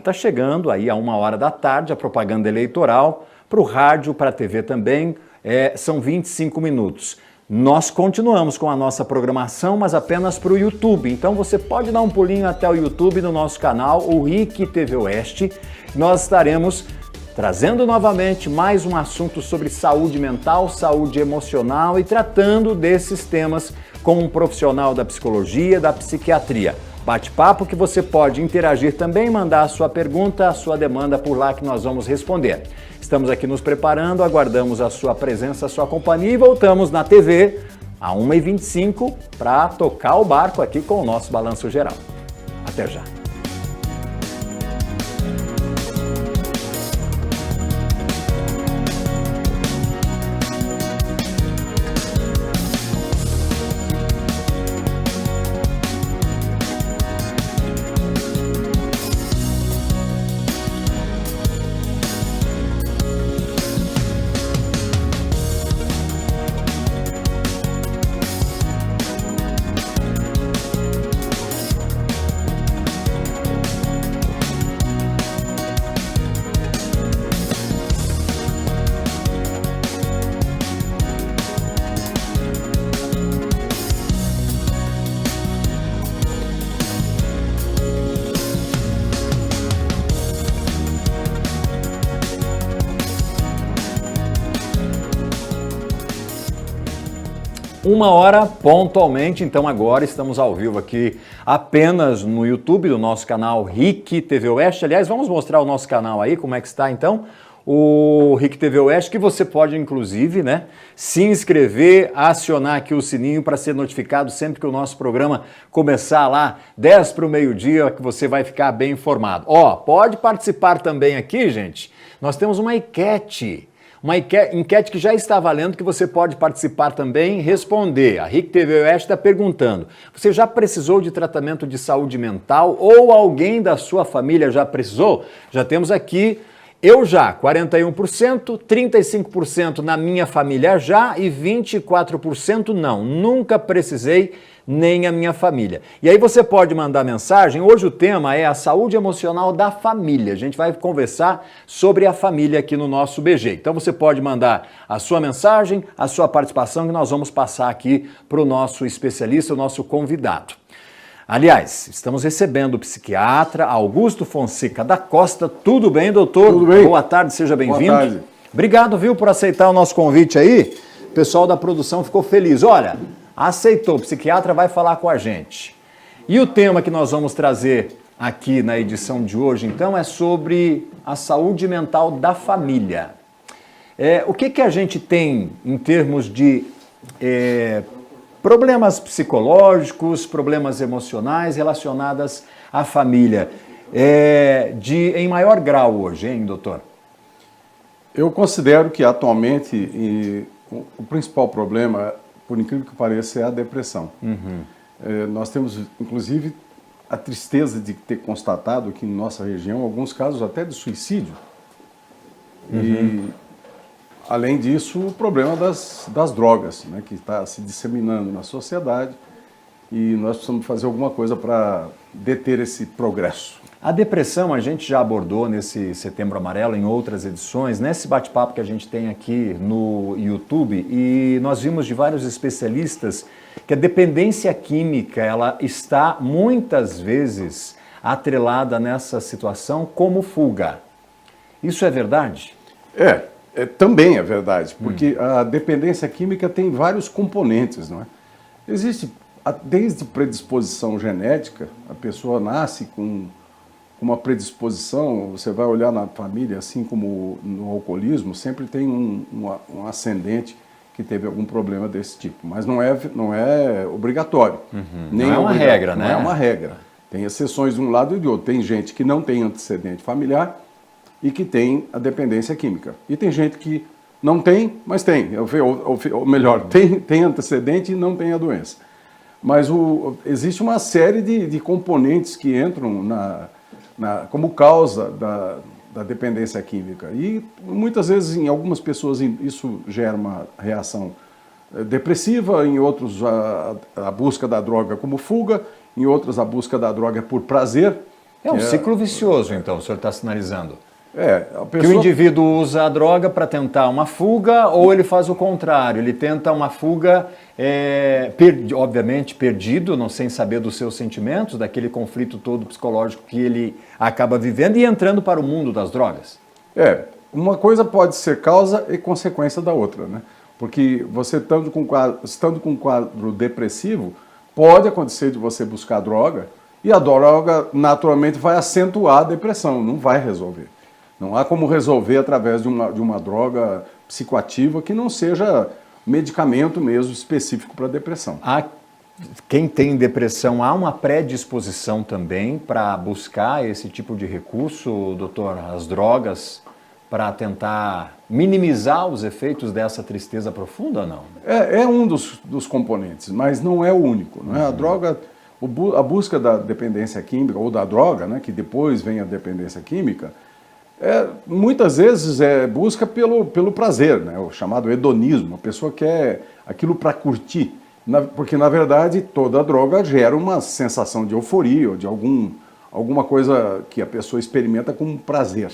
está chegando aí a 1h da tarde, a propaganda eleitoral, para o rádio, para a TV também, são 25 minutos. Nós continuamos com a nossa programação, mas apenas para o YouTube. Então você pode dar um pulinho até o YouTube no nosso canal, o RIC TV Oeste. Nós estaremos trazendo novamente mais um assunto sobre saúde mental, saúde emocional e tratando desses temas com um profissional da psicologia, da psiquiatria. Bate-papo que você pode interagir também, mandar a sua pergunta, a sua demanda por lá que nós vamos responder. Estamos aqui nos preparando, aguardamos a sua presença, a sua companhia e voltamos na TV a 1h25 para tocar o barco aqui com o nosso Balanço Geral. Até já! Uma hora pontualmente, então agora estamos ao vivo aqui apenas no YouTube do nosso canal RIC TV Oeste. Aliás, vamos mostrar o nosso canal aí, como é que está então? O RIC TV Oeste, que você pode inclusive, se inscrever, acionar aqui o sininho para ser notificado sempre que o nosso programa começar lá 10 para o meio-dia, que você vai ficar bem informado. Pode participar também aqui, gente. Nós temos uma enquete que já está valendo, que você pode participar também e responder. A RIC TV Oeste está perguntando: você já precisou de tratamento de saúde mental ou alguém da sua família já precisou? Já temos aqui, eu já, 41%, 35% na minha família já e 24% não. Nunca precisei, nem a minha família. E aí você pode mandar mensagem. Hoje o tema é a saúde emocional da família. A gente vai conversar sobre a família aqui no nosso BG. Então você pode mandar a sua mensagem, a sua participação, que nós vamos passar aqui para o nosso especialista, o nosso convidado. Aliás, estamos recebendo o psiquiatra Augusto Fonseca da Costa. Tudo bem, doutor? Tudo bem. Boa tarde, seja bem-vindo. Boa tarde. Obrigado, viu, por aceitar o nosso convite aí. O pessoal da produção ficou feliz. Olha, aceitou, o psiquiatra vai falar com a gente. E o tema que nós vamos trazer aqui na edição de hoje, então, é sobre a saúde mental da família. O que a gente tem em termos de problemas psicológicos, problemas emocionais relacionados à família, em maior grau hoje, hein, doutor? Eu considero que atualmente o principal problema, por incrível que pareça, é a depressão. Nós temos, inclusive, a tristeza de ter constatado aqui em nossa região alguns casos até de suicídio. E, além disso, o problema das drogas, que está se disseminando na sociedade, e nós precisamos fazer alguma coisa para deter esse progresso. A depressão a gente já abordou nesse Setembro Amarelo, em outras edições, nesse bate-papo que a gente tem aqui no YouTube, e nós vimos de vários especialistas que a dependência química, ela está muitas vezes atrelada nessa situação como fuga. Isso é verdade? Também é verdade, porque a dependência química tem vários componentes, não é? Existe, desde predisposição genética, a pessoa nasce com uma predisposição, você vai olhar na família, assim como no alcoolismo, sempre tem um ascendente que teve algum problema desse tipo, mas não é obrigatório. Nem não é uma regra, né? Não é uma regra. Tem exceções de um lado e de outro. Tem gente que não tem antecedente familiar e que tem a dependência química. E tem gente que não tem, mas tem. Ou melhor, tem antecedente e não tem a doença. Mas existe uma série de componentes que entram como causa da dependência química. E muitas vezes, em algumas pessoas, isso gera uma reação depressiva, em outros a busca da droga como fuga, em outras a busca da droga por prazer. É um ciclo vicioso, então, o senhor está sinalizando. A pessoa... Que o indivíduo usa a droga para tentar uma fuga, ou ele faz o contrário, ele tenta uma fuga, obviamente perdido, não sem saber dos seus sentimentos, daquele conflito todo psicológico que ele acaba vivendo e entrando para o mundo das drogas. Uma coisa pode ser causa e consequência da outra, né? Porque você estando com um quadro depressivo, pode acontecer de você buscar droga, e a droga naturalmente vai acentuar a depressão, não vai resolver. Não há como resolver através de uma droga psicoativa que não seja medicamento mesmo específico para depressão. Quem tem depressão, há uma predisposição também para buscar esse tipo de recurso, doutor, as drogas, para tentar minimizar os efeitos dessa tristeza profunda ou não? É um dos componentes, mas não é o único. Né? A droga, a busca da dependência química, ou da droga, né, que depois vem a dependência química, muitas vezes busca pelo prazer, né, o chamado hedonismo. A pessoa quer aquilo para curtir, porque na verdade toda droga gera uma sensação de euforia, ou de alguma coisa que a pessoa experimenta como prazer.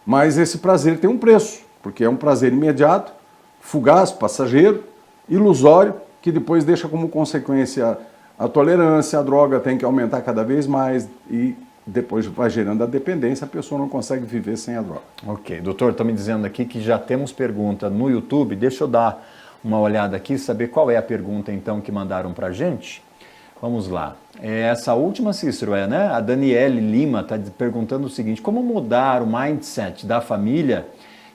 Mas esse prazer tem um preço, porque é um prazer imediato, fugaz, passageiro, ilusório, que depois deixa como consequência a tolerância, a droga tem que aumentar cada vez mais e depois vai gerando a dependência, a pessoa não consegue viver sem a droga. Ok, doutor, estão me dizendo aqui que já temos pergunta no YouTube, deixa eu dar uma olhada aqui, saber qual é a pergunta então que mandaram para a gente. Vamos lá. Essa última, Cícero, né? A Daniele Lima está perguntando o seguinte: como mudar o mindset da família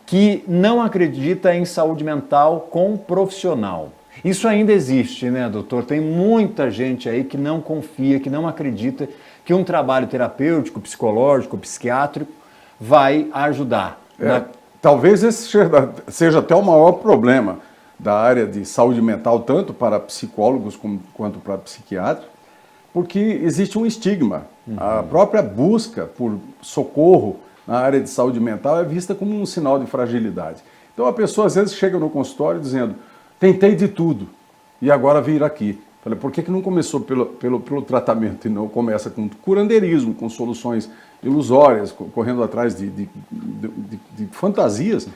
que não acredita em saúde mental com profissional? Isso ainda existe, né, doutor? Tem muita gente aí que não confia, que não acredita que um trabalho terapêutico, psicológico, psiquiátrico vai ajudar. Talvez esse seja até o maior problema da área de saúde mental, tanto para psicólogos quanto para psiquiatras, porque existe um estigma. A própria busca por socorro na área de saúde mental é vista como um sinal de fragilidade. Então a pessoa às vezes chega no consultório dizendo: tentei de tudo e agora vir aqui. Falei, por que não começou pelo tratamento e não começa com curandeirismo, com soluções ilusórias, correndo atrás de fantasias,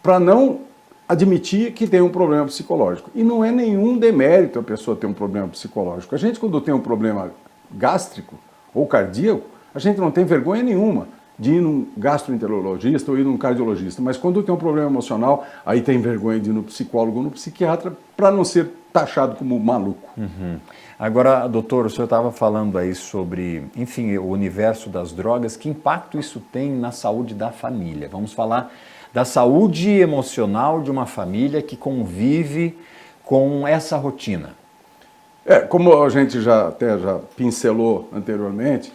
para não admitir que tem um problema psicológico. E não é nenhum demérito a pessoa ter um problema psicológico. A gente, quando tem um problema gástrico ou cardíaco, a gente não tem vergonha nenhuma de ir num gastroenterologista ou ir num cardiologista. Mas quando tem um problema emocional, aí tem vergonha de ir no psicólogo ou no psiquiatra para não ser taxado como maluco. Agora, doutor, o senhor estava falando aí sobre, enfim, o universo das drogas. Que impacto isso tem na saúde da família? Vamos falar da saúde emocional de uma família que convive com essa rotina. Como a gente já pincelou anteriormente,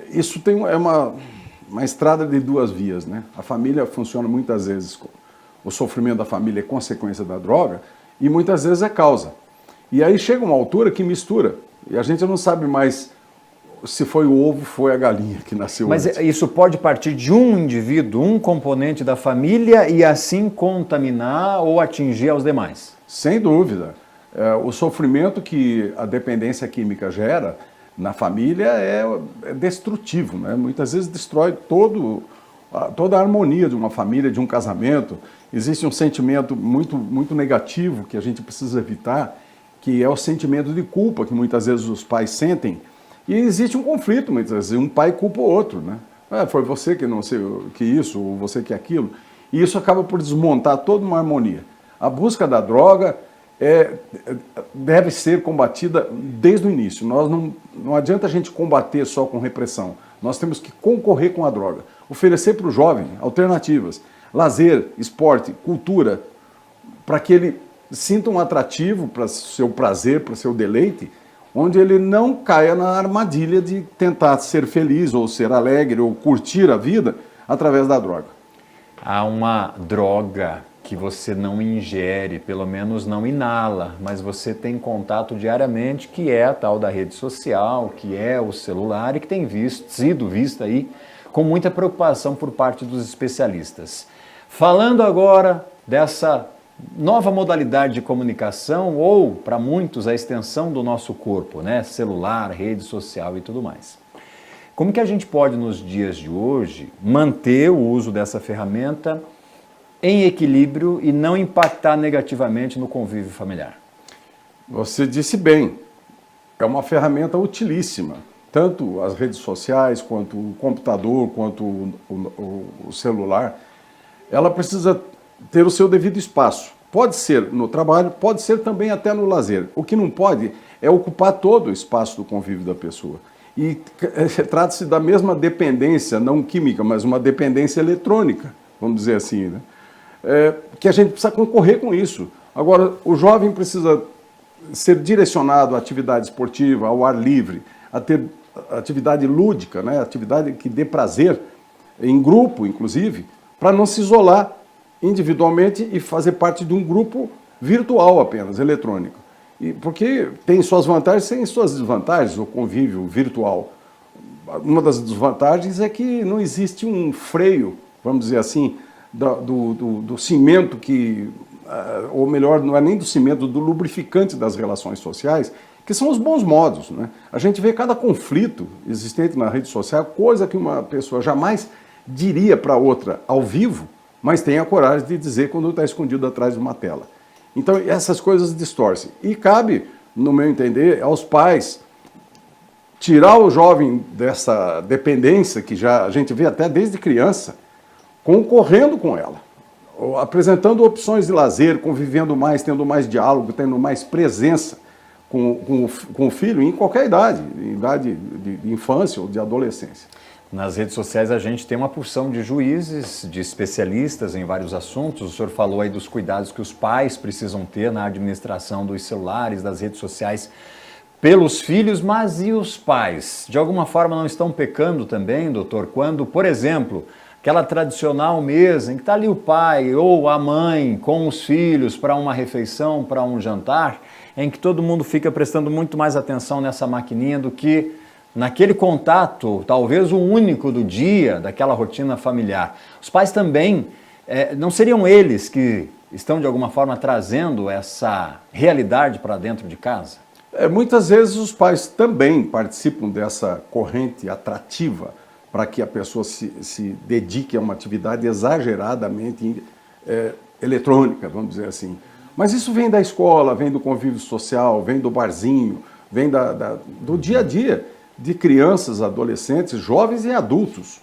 isso é uma estrada de duas vias, né? A família funciona muitas vezes, o sofrimento da família é consequência da droga e muitas vezes é causa. E aí chega uma altura que mistura e a gente não sabe mais se foi o ovo, foi a galinha que nasceu antes. Mas isso pode partir de um indivíduo, um componente da família e assim contaminar ou atingir aos demais? Sem dúvida. O sofrimento que a dependência química gera na família é destrutivo, né? Muitas vezes destrói toda a harmonia de uma família, de um casamento. Existe um sentimento muito negativo que a gente precisa evitar, que é o sentimento de culpa que muitas vezes os pais sentem. E existe um conflito, muitas vezes, um pai culpa o outro, né? Foi você que não sei que isso, ou você que aquilo. E isso acaba por desmontar toda uma harmonia. A busca da droga deve ser combatida desde o início. Não adianta a gente combater só com repressão. Nós temos que concorrer com a droga. Oferecer para o jovem alternativas, lazer, esporte, cultura, para que ele sinta um atrativo para o seu prazer, para o seu deleite, onde ele não caia na armadilha de tentar ser feliz, ou ser alegre, ou curtir a vida através da droga. Há uma droga que você não ingere, pelo menos não inala, mas você tem contato diariamente, que é a tal da rede social, que é o celular e que tem sido vista aí com muita preocupação por parte dos especialistas. Falando agora dessa nova modalidade de comunicação ou, para muitos, a extensão do nosso corpo, né? Celular, rede social e tudo mais. Como que a gente pode, nos dias de hoje, manter o uso dessa ferramenta em equilíbrio e não impactar negativamente no convívio familiar? Você disse bem, é uma ferramenta utilíssima, tanto as redes sociais, quanto o computador, quanto o celular. Ela precisa ter o seu devido espaço. Pode ser no trabalho, pode ser também até no lazer. O que não pode é ocupar todo o espaço do convívio da pessoa. E trata-se da mesma dependência, não química, mas uma dependência eletrônica, vamos dizer assim, né? Que a gente precisa concorrer com isso. Agora, o jovem precisa ser direcionado à atividade esportiva, ao ar livre, a ter atividade lúdica, né? Atividade que dê prazer, em grupo, inclusive, para não se isolar individualmente e fazer parte de um grupo virtual apenas, eletrônico. Porque tem suas vantagens e tem suas desvantagens, o convívio virtual. Uma das desvantagens é que não existe um freio, vamos dizer assim, do cimento que, ou melhor, não é nem do cimento, do lubrificante das relações sociais, que são os bons modos, né? A gente vê cada conflito existente na rede social, coisa que uma pessoa jamais diria para outra ao vivo, mas tem a coragem de dizer quando está escondido atrás de uma tela. Então, essas coisas distorcem. E cabe, no meu entender, aos pais tirar o jovem dessa dependência, que já a gente vê até desde criança, concorrendo com ela, apresentando opções de lazer, convivendo mais, tendo mais diálogo, tendo mais presença com o filho em qualquer idade, em idade de infância ou de adolescência. Nas redes sociais a gente tem uma porção de juízes, de especialistas em vários assuntos. O senhor falou aí dos cuidados que os pais precisam ter na administração dos celulares, das redes sociais pelos filhos, mas e os pais? De alguma forma não estão pecando também, doutor? Quando, por exemplo, aquela tradicional mesa em que está ali o pai ou a mãe com os filhos para uma refeição, para um jantar, em que todo mundo fica prestando muito mais atenção nessa maquininha do que naquele contato, talvez o único do dia, daquela rotina familiar. Os pais também, não seriam eles que estão de alguma forma trazendo essa realidade para dentro de casa? Muitas vezes os pais também participam dessa corrente atrativa para que a pessoa se dedique a uma atividade exageradamente eletrônica, vamos dizer assim. Mas isso vem da escola, vem do convívio social, vem do barzinho, vem do dia a dia de crianças, adolescentes, jovens e adultos.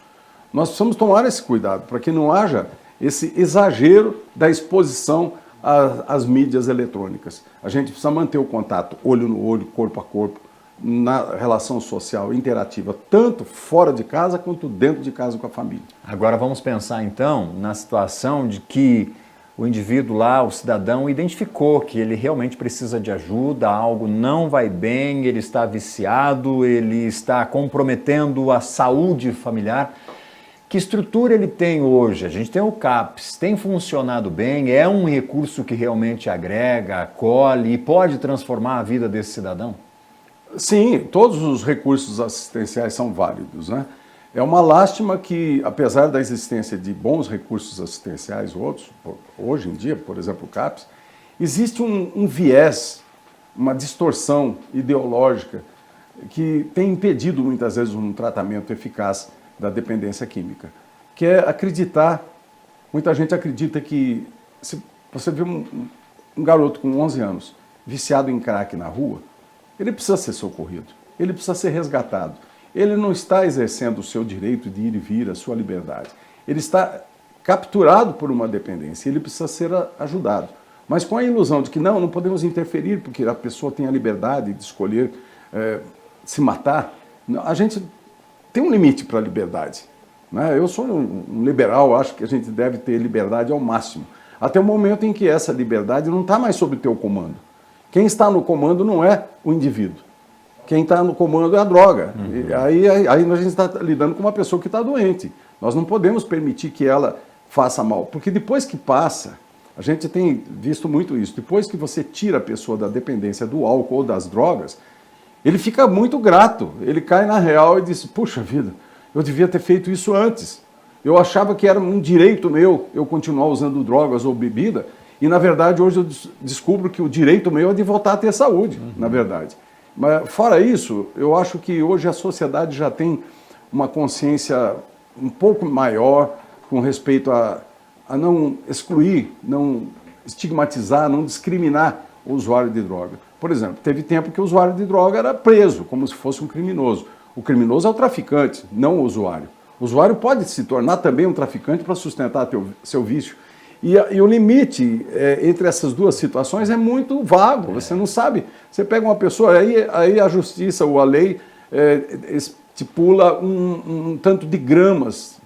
Nós precisamos tomar esse cuidado para que não haja esse exagero da exposição às mídias eletrônicas. A gente precisa manter o contato olho no olho, corpo a corpo, na relação social interativa, tanto fora de casa quanto dentro de casa com a família. Agora vamos pensar então na situação de que o indivíduo lá, o cidadão, identificou que ele realmente precisa de ajuda, algo não vai bem, ele está viciado, ele está comprometendo a saúde familiar. Que estrutura ele tem hoje? A gente tem o CAPS, tem funcionado bem, é um recurso que realmente agrega, acolhe e pode transformar a vida desse cidadão? Sim, todos os recursos assistenciais são válidos, né? É uma lástima que, apesar da existência de bons recursos assistenciais, outros, hoje em dia, por exemplo, o CAPS, existe um viés, uma distorção ideológica que tem impedido muitas vezes um tratamento eficaz da dependência química, que é acreditar, muita gente acredita que se você vê um garoto com 11 anos viciado em crack na rua, ele precisa ser socorrido, ele precisa ser resgatado. Ele não está exercendo o seu direito de ir e vir, a sua liberdade. Ele está capturado por uma dependência, ele precisa ser ajudado. Mas com a ilusão de que não podemos interferir porque a pessoa tem a liberdade de escolher se matar, a gente tem um limite para a liberdade, né? Eu sou um liberal, acho que a gente deve ter liberdade ao máximo, até o momento em que essa liberdade não está mais sob teu comando. Quem está no comando não é o indivíduo. Quem está no comando é a droga. Uhum. Aí a gente está lidando com uma pessoa que está doente. Nós não podemos permitir que ela faça mal, porque depois que passa, a gente tem visto muito isso, depois que você tira a pessoa da dependência do álcool ou das drogas, ele fica muito grato, ele cai na real e diz, puxa vida, eu devia ter feito isso antes. Eu achava que era um direito meu eu continuar usando drogas ou bebida, E, na verdade, hoje eu descubro que o direito meu é de voltar a ter saúde, na verdade. Mas, fora isso, eu acho que hoje a sociedade já tem uma consciência um pouco maior com respeito a não excluir, não estigmatizar, não discriminar o usuário de droga. Por exemplo, teve tempo que o usuário de droga era preso, como se fosse um criminoso. O criminoso é o traficante, não o usuário. O usuário pode se tornar também um traficante para sustentar seu vício. E o limite entre essas duas situações é muito vago, você não sabe. Você pega uma pessoa, aí a justiça ou a lei estipula um tanto de gramas.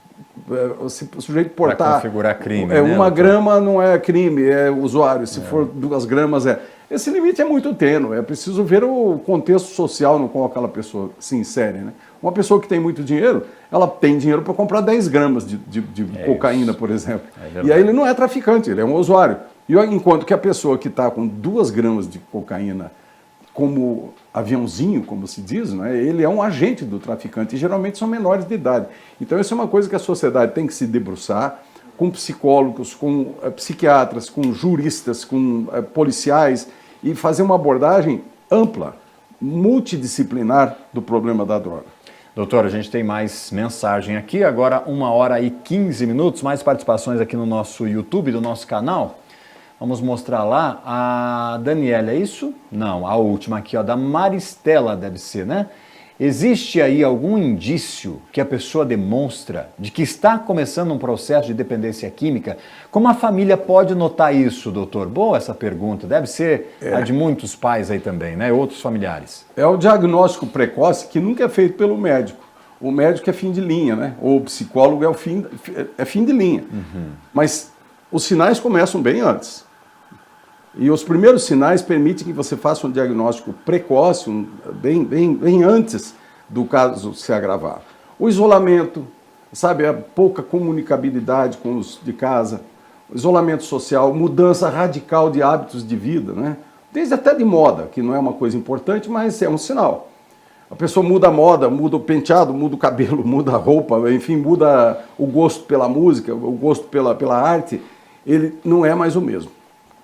O sujeito portar... Para configurar crime, né? Uma grama não é crime, é usuário. Se for 2 gramas, é... Esse limite é muito tênue, é preciso ver o contexto social no qual aquela pessoa se insere, né? Uma pessoa que tem muito dinheiro, ela tem dinheiro para comprar 10 gramas de cocaína, por exemplo. E aí ele não é traficante, ele é um usuário. E enquanto que a pessoa que está com 2 gramas de cocaína como aviãozinho, como se diz, né, ele é um agente do traficante, e geralmente são menores de idade. Então isso é uma coisa que a sociedade tem que se debruçar, com psicólogos, com psiquiatras, com juristas, com policiais, e fazer uma abordagem ampla, multidisciplinar do problema da droga. Doutor, a gente tem mais mensagem aqui, agora 1h15, mais participações aqui no nosso YouTube, do nosso canal. Vamos mostrar lá a Daniela, é isso? Não, a última aqui, ó, da Maristela deve ser, né? Existe aí algum indício que a pessoa demonstra de que está começando um processo de dependência química? Como a família pode notar isso, doutor? Boa essa pergunta, deve ser a de muitos pais aí também, né? Outros familiares. É o diagnóstico precoce que nunca é feito pelo médico. O médico é fim de linha, né? Ou o psicólogo é fim de linha. Mas os sinais começam bem antes. E os primeiros sinais permitem que você faça um diagnóstico precoce, bem antes do caso se agravar. O isolamento, sabe, a pouca comunicabilidade com os de casa, isolamento social, mudança radical de hábitos de vida, né? Desde até de moda, que não é uma coisa importante, mas é um sinal. A pessoa muda a moda, muda o penteado, muda o cabelo, muda a roupa, enfim, muda o gosto pela música, o gosto pela arte, ele não é mais o mesmo.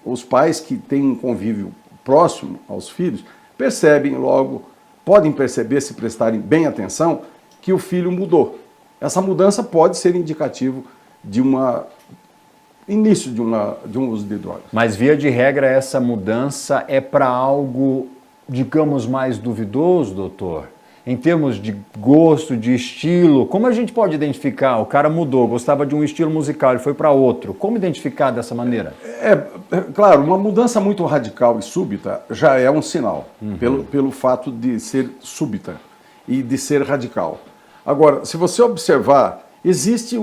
Os pais que têm um convívio próximo aos filhos percebem logo, podem perceber, se prestarem bem atenção, que o filho mudou. Essa mudança pode ser indicativo de início de um uso de drogas. Mas, via de regra, essa mudança é para algo, digamos, mais duvidoso, doutor? Em termos de gosto, de estilo, como a gente pode identificar? O cara mudou, gostava de um estilo musical, ele foi para outro. Como identificar dessa maneira? Claro, uma mudança muito radical e súbita já é um sinal, pelo fato de ser súbita e de ser radical. Agora, se você observar, existe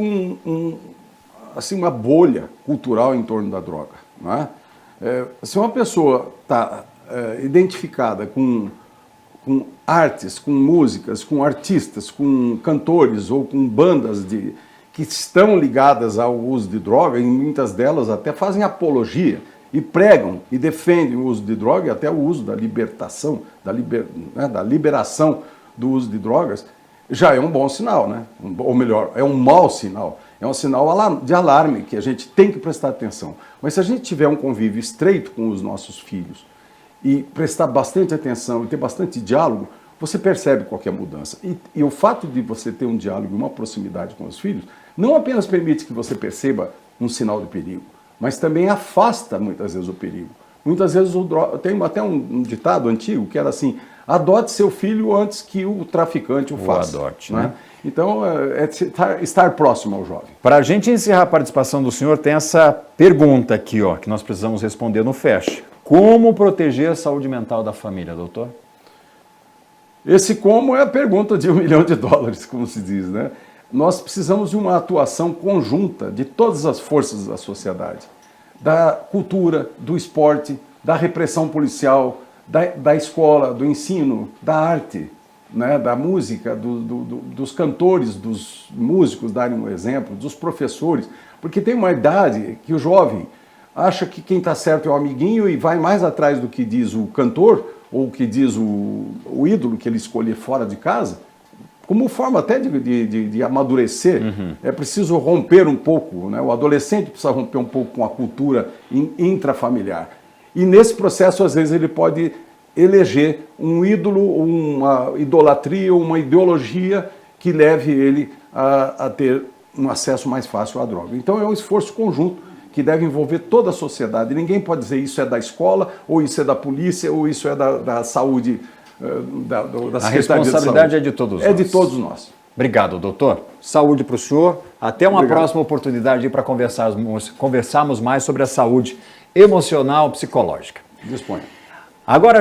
assim, uma bolha cultural em torno da droga. Não é? Se uma pessoa está identificada com artes, com músicas, com artistas, com cantores ou com bandas que estão ligadas ao uso de droga, e muitas delas até fazem apologia e pregam e defendem o uso de droga e até o uso da libertação, da liberação do uso de drogas, já é um bom sinal, né? Ou melhor, é um mau sinal. É um sinal de alarme que a gente tem que prestar atenção. Mas se a gente tiver um convívio estreito com os nossos filhos, e prestar bastante atenção e ter bastante diálogo, você percebe qualquer mudança. E o fato de você ter um diálogo e uma proximidade com os filhos, não apenas permite que você perceba um sinal de perigo, mas também afasta muitas vezes o perigo. Muitas vezes tem até um ditado antigo que era assim: adote seu filho antes que o traficante o faça. Adote, né? né? Então, estar próximo ao jovem. Para a gente encerrar a participação do senhor, tem essa pergunta aqui, ó, que nós precisamos responder no Feche. Como proteger a saúde mental da família, doutor? Esse como é a pergunta de $1 milhão, como se diz, né? Nós precisamos de uma atuação conjunta de todas as forças da sociedade. Da cultura, do esporte, da repressão policial, da escola, do ensino, da arte, né? Da música, dos cantores, dos músicos darem um exemplo, dos professores. Porque tem uma idade que o jovem acha que quem está certo é o amiguinho e vai mais atrás do que diz o cantor ou o que diz o ídolo que ele escolher fora de casa, como forma até de amadurecer, é preciso romper um pouco, né? O adolescente precisa romper um pouco com a cultura intrafamiliar. E nesse processo, às vezes, ele pode eleger um ídolo, uma idolatria, uma ideologia que leve ele a ter um acesso mais fácil à droga. Então é um esforço conjunto que deve envolver toda a sociedade. Ninguém pode dizer isso é da escola, ou isso é da polícia, ou isso é da saúde, da A responsabilidade é de todos nós. É de todos nós. Obrigado, doutor. Saúde para o senhor. Até uma Obrigado. próxima oportunidade para conversarmos mais sobre a saúde emocional psicológica. Disponha. Agora